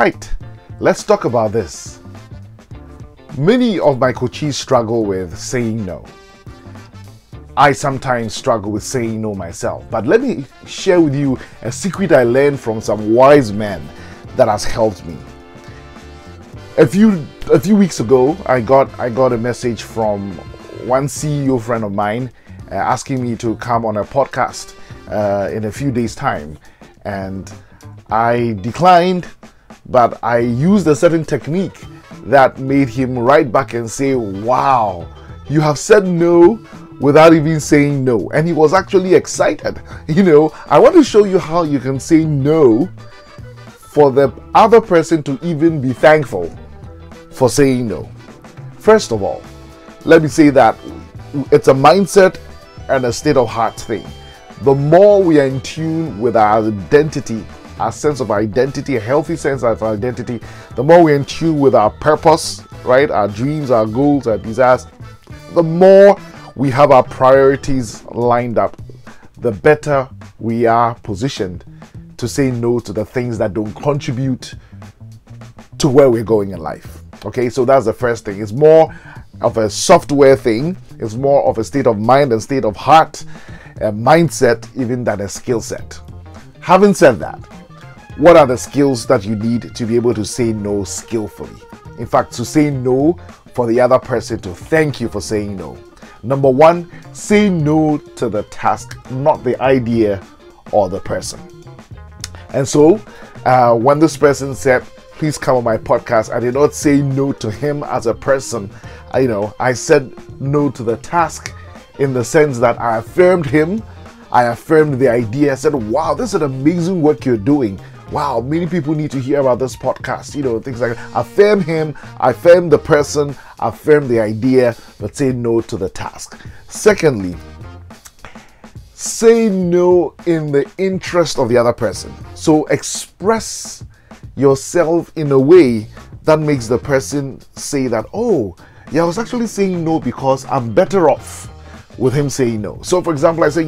right, let's talk about this. Many of my coaches struggle with saying no. I sometimes struggle with saying no myself, but let me share with you a secret I learned from some wise men that has helped me. A few weeks ago, I got a message from one CEO friend of mine asking me to come on a podcast in a few days' time, and I declined, but I used a certain technique that made him write back and say, "Wow, you have said no without even saying no." And he was actually excited. I want to show you how you can say no for the other person to even be thankful for saying no. First of all, let me say that it's a mindset and a state of heart thing. The more we are in tune with our identity, our sense of identity, a healthy sense of identity, the more we're in tune with our purpose, right? Our dreams, our goals, our desires, the more we have our priorities lined up, the better we are positioned to say no to the things that don't contribute to where we're going in life. Okay, so that's the first thing. It's more of a software thing. It's more of a state of mind and state of heart, a mindset, even than a skill set. Having said that, what are the skills that you need to be able to say no skillfully? In fact, to say no for the other person to thank you for saying no. Number one, say no to the task, not the idea or the person. And so, when this person said, "Please come on my podcast," I did not say no to him as a person. I said no to the task in the sense that I affirmed him. I affirmed the idea. I said, "Wow, this is an amazing work you're doing. Wow, many people need to hear about this podcast." Things like that. Affirm him, affirm the person, affirm the idea, but say no to the task. Secondly, say no in the interest of the other person. So express yourself in a way that makes the person say that, "Oh, yeah, I was actually saying no because I'm better off with him saying no." So for example, I say,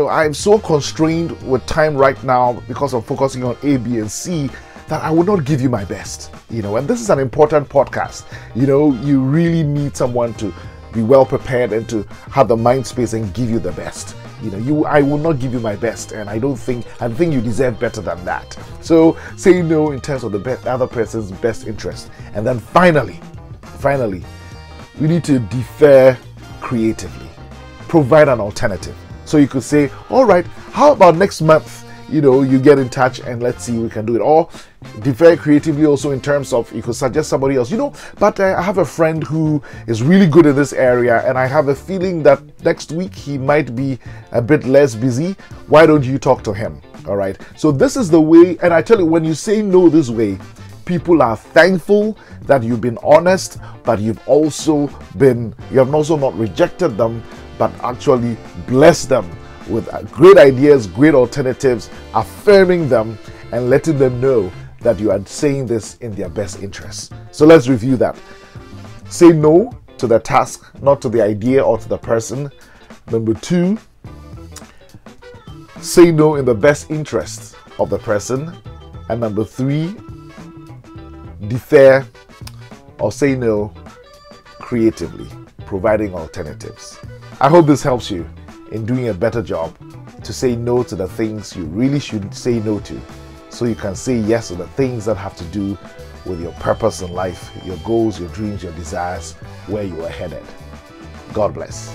I'm so constrained with time right now because I'm focusing on A, B, and C that I would not give you my best. And this is an important podcast. You really need someone to be well prepared and to have the mind space and give you the best. I will not give you my best, and I think you deserve better than that. So say no in terms of the other person's best interest. And then finally, we need to defer creatively. Provide an alternative. So you could say, "All right, how about next month? You get in touch and let's see if we can do it." Or defer creatively also in terms of you could suggest somebody else. But I have a friend who is really good in this area, and I have a feeling that next week he might be a bit less busy. Why don't you talk to him? All right. So this is the way, and I tell you, when you say no this way, people are thankful that you've been honest, but you have also not rejected them, but actually blessed them with great ideas, great alternatives, affirming them and letting them know that you are saying this in their best interest. So let's review that. Say no to the task, not to the idea or to the person. Number two, say no in the best interest of the person. And number three, defer or say no creatively, providing alternatives. I hope this helps you in doing a better job to say no to the things you really should say no to, so you can say yes to the things that have to do with your purpose in life, your goals, your dreams, your desires, where you are headed. God bless.